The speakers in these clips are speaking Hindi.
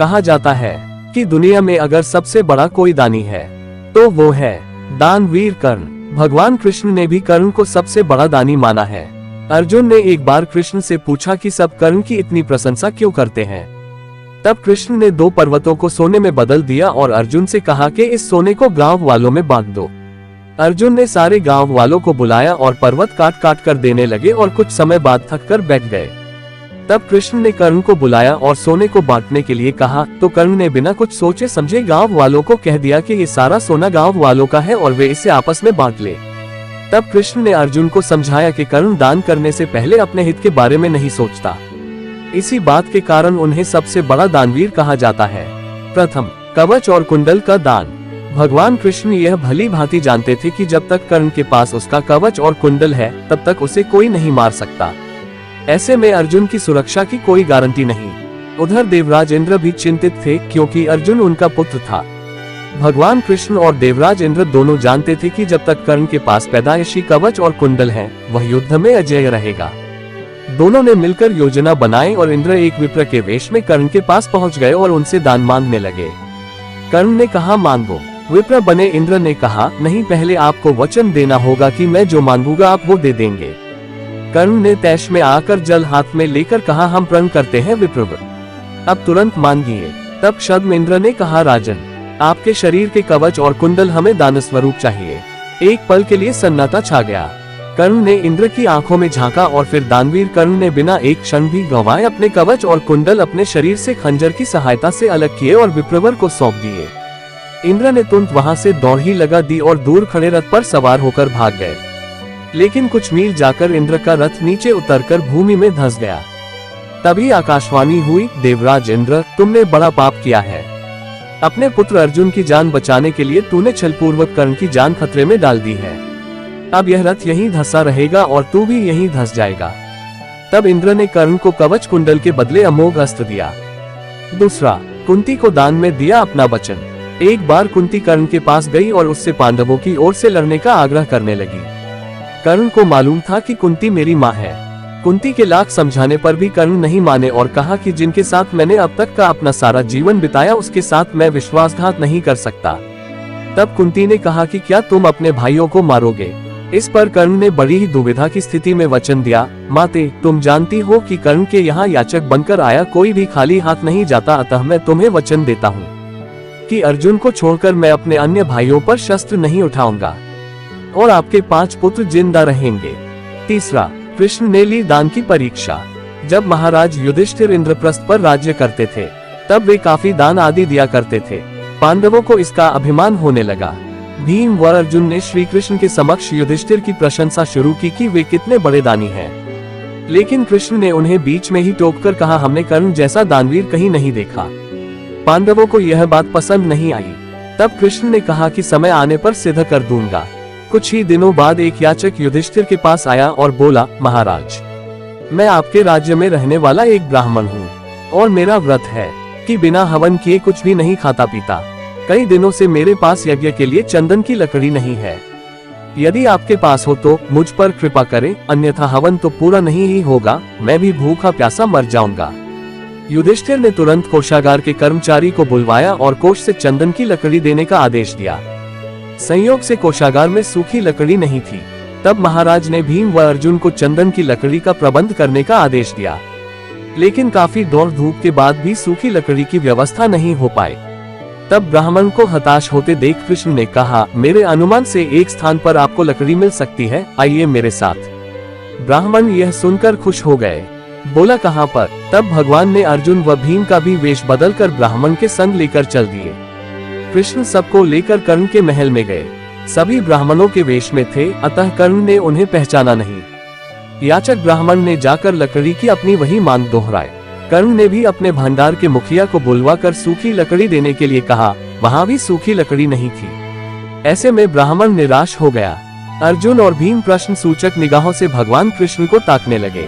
कहा जाता है कि दुनिया में अगर सबसे बड़ा कोई दानी है तो वो है दानवीर कर्ण। भगवान कृष्ण ने भी कर्ण को सबसे बड़ा दानी माना है। अर्जुन ने एक बार कृष्ण से पूछा कि सब कर्ण की इतनी प्रशंसा क्यों करते हैं। तब कृष्ण ने 2 पर्वतों को सोने में बदल दिया और अर्जुन से कहा कि इस सोने को गांव वालों में बांट दो। अर्जुन ने सारे गांव वालों को बुलाया और पर्वत काट काट कर देने लगे और कुछ समय बाद थक कर बैठ गए। तब कृष्ण ने कर्ण को बुलाया और सोने को बांटने के लिए कहा तो कर्ण ने बिना कुछ सोचे समझे गांव वालों को कह दिया कि ये सारा सोना गांव वालों का है और वे इसे आपस में बांट ले। तब कृष्ण ने अर्जुन को समझाया कि कर्ण दान करने से पहले अपने हित के बारे में नहीं सोचता। इसी बात के कारण उन्हें सबसे बड़ा दानवीर कहा जाता है। प्रथम, कवच और कुंडल का दान। भगवान कृष्ण यह भली भांति जानते थे कि जब तक कर्ण के पास उसका कवच और कुंडल है तब तक उसे कोई नहीं मार सकता। ऐसे में अर्जुन की सुरक्षा की कोई गारंटी नहीं। उधर देवराज इंद्र भी चिंतित थे क्योंकि अर्जुन उनका पुत्र था। भगवान कृष्ण और देवराज इंद्र दोनों जानते थे कि जब तक कर्ण के पास पैदाइशी कवच और कुंडल है वह युद्ध में अजेय रहेगा। दोनों ने मिलकर योजना बनाई और इंद्र एक विप्र के वेश में कर्ण के पास पहुंच गए और उनसे दान मांगने लगे। कर्ण ने कहा मांगो। विप्र बने इंद्र ने कहा नहीं, पहले आपको वचन देना होगा कि मैं जो मांगूंगा आप वो दे देंगे। कर्ण ने तैश में आकर जल हाथ में लेकर कहा हम प्रण करते हैं विप्रवर, अब तुरंत मांगिए। तब छद्म इंद्र ने कहा राजन, आपके शरीर के कवच और कुंडल हमें दान स्वरूप चाहिए। एक पल के लिए सन्नाटा छा गया। कर्ण ने इंद्र की आंखों में झांका और फिर दानवीर कर्ण ने बिना एक क्षण भी गंवाए अपने कवच और कुंडल अपने शरीर से खंजर की सहायता से अलग किए और विप्रवर को सौंप दिए। इंद्र ने तुरंत वहां से दौड़ ही लगा दी और दूर खड़े रथ पर सवार होकर भाग गए। लेकिन कुछ मील जाकर इंद्र का रथ नीचे उतरकर भूमि में धंस गया। तभी आकाशवाणी हुई, देवराज इंद्र, तुमने बड़ा पाप किया है। अपने पुत्र अर्जुन की जान बचाने के लिए तूने छलपूर्वक कर्ण की जान खतरे में डाल दी है। अब यह रथ यहीं धंसा रहेगा और तू भी यहीं धंस जाएगा। तब इंद्र ने कर्ण को कवच कुंडल के बदले अमोघ अस्त्र दिया। दूसरा, कुंती को दान में दिया अपना वचन। एक बार कुंती कर्ण के पास गई और उससे पांडवों की ओर से लड़ने का आग्रह करने लगी। कर्ण को मालूम था कि कुंती मेरी माँ है। कुंती के लाख समझाने पर भी कर्ण नहीं माने और कहा कि जिनके साथ मैंने अब तक का अपना सारा जीवन बिताया उसके साथ मैं विश्वासघात नहीं कर सकता। तब कुंती ने कहा कि क्या तुम अपने भाइयों को मारोगे। इस पर कर्ण ने बड़ी ही दुविधा की स्थिति में वचन दिया, माते, तुम जानती हो कि कर्ण के यहाँ याचक बनकर आया कोई भी खाली हाथ नहीं जाता, अतः मैं तुम्हें वचन देता हूँ कि अर्जुन को छोड़कर मैं अपने अन्य भाइयों पर शस्त्र नहीं उठाऊंगा और आपके 5 पुत्र जिंदा रहेंगे। तीसरा, कृष्ण ने ली दान की परीक्षा। जब महाराज युधिष्ठिर इंद्रप्रस्थ पर राज्य करते थे तब वे काफी दान आदि दिया करते थे। पांडवों को इसका अभिमान होने लगा। भीम व अर्जुन ने श्री कृष्ण के समक्ष युधिष्ठिर की प्रशंसा शुरू की कि वे कितने बड़े दानी हैं। लेकिन कृष्ण ने उन्हें बीच में ही टोककर कहा, हमने कर्ण जैसा दानवीर कहीं नहीं देखा। पांडवों को यह बात पसंद नहीं आई। तब कृष्ण ने कहा कि समय आने पर सिद्ध कर दूंगा। कुछ ही दिनों बाद एक याचक युधिष्ठिर के पास आया और बोला, महाराज, मैं आपके राज्य में रहने वाला एक ब्राह्मण हूँ और मेरा व्रत है कि बिना हवन किए कुछ भी नहीं खाता पीता। कई दिनों से मेरे पास यज्ञ के लिए चंदन की लकड़ी नहीं है। यदि आपके पास हो तो मुझ पर कृपा करें, अन्यथा हवन तो पूरा नहीं ही होगा, मैं भी भूखा प्यासा मर जाऊंगा। युधिष्ठिर ने तुरंत कोषागार के कर्मचारी को बुलवाया और कोष से चंदन की लकड़ी देने का आदेश दिया। संयोग से कोषागार में सूखी लकड़ी नहीं थी। तब महाराज ने भीम व अर्जुन को चंदन की लकड़ी का प्रबंध करने का आदेश दिया। लेकिन काफी दौड़ धूप के बाद भी सूखी लकड़ी की व्यवस्था नहीं हो पाई। तब ब्राह्मण को हताश होते देख कृष्ण ने कहा, मेरे अनुमान से एक स्थान पर आपको लकड़ी मिल सकती है, आइए मेरे साथ। ब्राह्मण यह सुनकर खुश हो गए। बोला, कहाँ पर? तब भगवान ने अर्जुन व भीम का भी वेश बदलकर ब्राह्मण के संग लेकर चल दिए। कृष्ण सबको लेकर कर्ण के महल में गए। सभी ब्राह्मणों के वेश में थे, अतः कर्ण ने उन्हें पहचाना नहीं। याचक ब्राह्मण ने जाकर लकड़ी की अपनी वही मांग दोहराई। कर्ण ने भी अपने भंडार के मुखिया को बुलवाकर सूखी लकड़ी देने के लिए कहा, वहां भी सूखी लकड़ी नहीं थी। ऐसे में ब्राह्मण निराश हो गया। अर्जुन और भीम प्रश्न सूचक निगाहों से भगवान कृष्ण को ताकने लगे,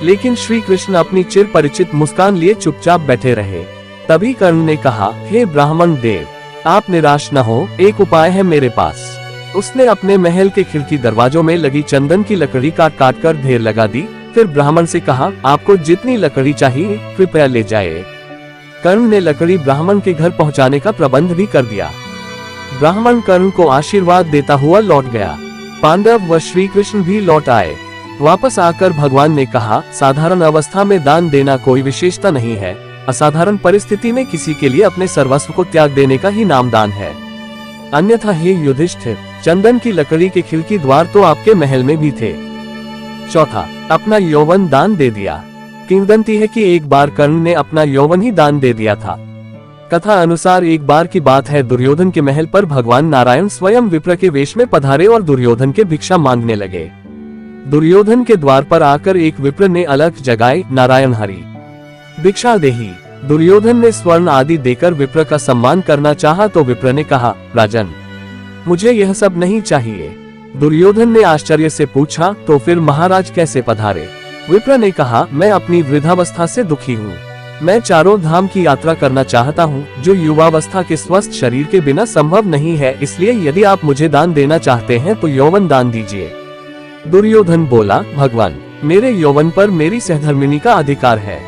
लेकिन श्री कृष्ण अपनी चिर परिचित मुस्कान लिए चुपचाप बैठे रहे। तभी कर्ण ने कहा, हे ब्राह्मण देव, आप निराश न हो, एक उपाय है मेरे पास। उसने अपने महल के खिड़की दरवाजों में लगी चंदन की लकड़ी काट काट कर ढेर लगा दी। फिर ब्राह्मण से कहा, आपको जितनी लकड़ी चाहिए कृपया ले जाए। कर्ण ने लकड़ी ब्राह्मण के घर पहुंचाने का प्रबंध भी कर दिया। ब्राह्मण कर्ण को आशीर्वाद देता हुआ लौट गया। पांडव व श्री कृष्ण भी लौट आए। वापस आकर भगवान ने कहा, साधारण अवस्था में दान देना कोई विशेषता नहीं है, असाधारण परिस्थिति में किसी के लिए अपने सर्वस्व को त्याग देने का ही नाम दान है। अन्यथा हे युधिष्ठिर, चंदन की लकड़ी के खिड़की द्वार तो आपके महल में भी थे। चौथा, अपना यौवन दान दे दिया। किंवदंती है कि एक बार कर्ण ने अपना यौवन ही दान दे दिया था। कथा अनुसार एक बार की बात है, दुर्योधन के महल पर भगवान नारायण स्वयं विप्र के वेश में पधारे और दुर्योधन के भिक्षा मांगने लगे। दुर्योधन के द्वार पर आकर एक विप्र ने अलख जगाई, नारायण हरि भिक्षा देही। दुर्योधन ने स्वर्ण आदि देकर विप्र का सम्मान करना चाहा तो विप्र ने कहा, राजन मुझे यह सब नहीं चाहिए। दुर्योधन ने आश्चर्य से पूछा, तो फिर महाराज कैसे पधारे? विप्र ने कहा, मैं अपनी वृद्धावस्था से दुखी हूँ। मैं चारों धाम की यात्रा करना चाहता हूँ, जो युवावस्था के स्वस्थ शरीर के बिना संभव नहीं है, इसलिए यदि आप मुझे दान देना चाहते हैं तो यौवन दान दीजिए। दुर्योधन बोला, भगवान मेरे यौवन पर मेरी सहधर्मिणी का अधिकार है,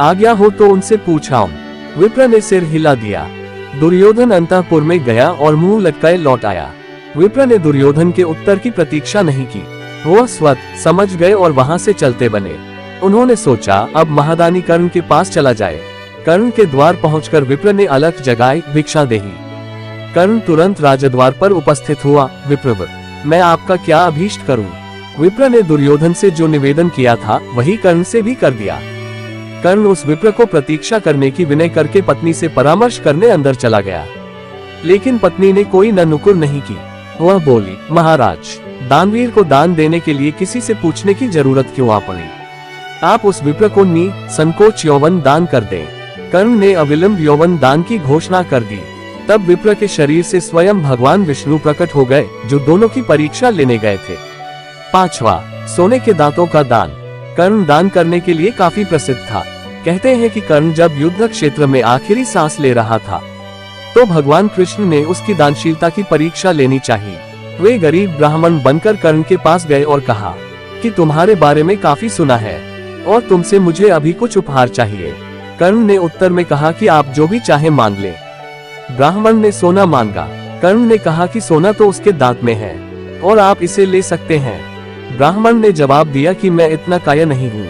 आज्ञा हो तो उनसे पूछाऊं। विप्र ने सिर हिला दिया। दुर्योधन अंतःपुर में गया और मुंह लटकाए लौट आया। विप्र ने दुर्योधन के उत्तर की प्रतीक्षा नहीं की, वह स्वत समझ गए और वहां से चलते बने। उन्होंने सोचा, अब महादानी कर्ण के पास चला जाए। कर्ण के द्वार पहुंचकर विप्र ने अलख जगाई, भिक्षा देही। कर्ण तुरंत राजद्वार पर उपस्थित हुआ। विप्रवर, मैं आपका क्या अभीष्ट करूं? विप्र ने दुर्योधन से जो निवेदन किया था वही कर्ण से भी कर दिया। कर्ण उस विप्र को प्रतीक्षा करने की विनय करके पत्नी से परामर्श करने अंदर चला गया, लेकिन पत्नी ने कोई न नुकुर नहीं की। वह बोली, महाराज दानवीर को दान देने के लिए किसी से पूछने की जरूरत क्यों आ पड़ी? आप उस विप्र को संकोच यौवन दान कर दें। कर्ण ने अविलंब यौवन दान की घोषणा कर दी। तब विप्र के शरीर से स्वयं भगवान विष्णु प्रकट हो गए, जो दोनों की परीक्षा लेने गए थे। पांचवा, सोने के दांतों का दान। कर्ण दान करने के लिए काफी प्रसिद्ध था। कहते हैं कि कर्ण जब युद्ध क्षेत्र में आखिरी सांस ले रहा था तो भगवान कृष्ण ने उसकी दानशीलता की परीक्षा लेनी चाहिए। वे गरीब ब्राह्मण बनकर कर्ण के पास गए और कहा कि तुम्हारे बारे में काफी सुना है और तुमसे मुझे अभी कुछ उपहार चाहिए। कर्ण ने उत्तर में कहा कि आप जो भी चाहे मांग ले। ब्राह्मण ने सोना मांगा। कर्ण ने कहा कि सोना तो उसके दांत में है और आप इसे ले सकते हैं। ब्राह्मण ने जवाब दिया कि मैं इतना काया नहीं हूँ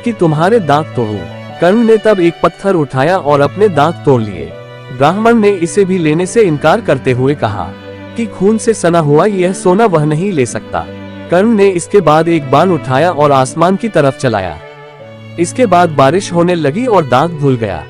कि तुम्हारे दांत तोड़ूं। कर्ण ने तब एक पत्थर उठाया और अपने दांत तोड़ लिए। ब्राह्मण ने इसे भी लेने से इनकार करते हुए कहा कि खून से सना हुआ यह सोना वह नहीं ले सकता। कर्ण ने इसके बाद एक बाण उठाया और आसमान की तरफ चलाया। इसके बाद बारिश होने लगी और दांत धुल गया।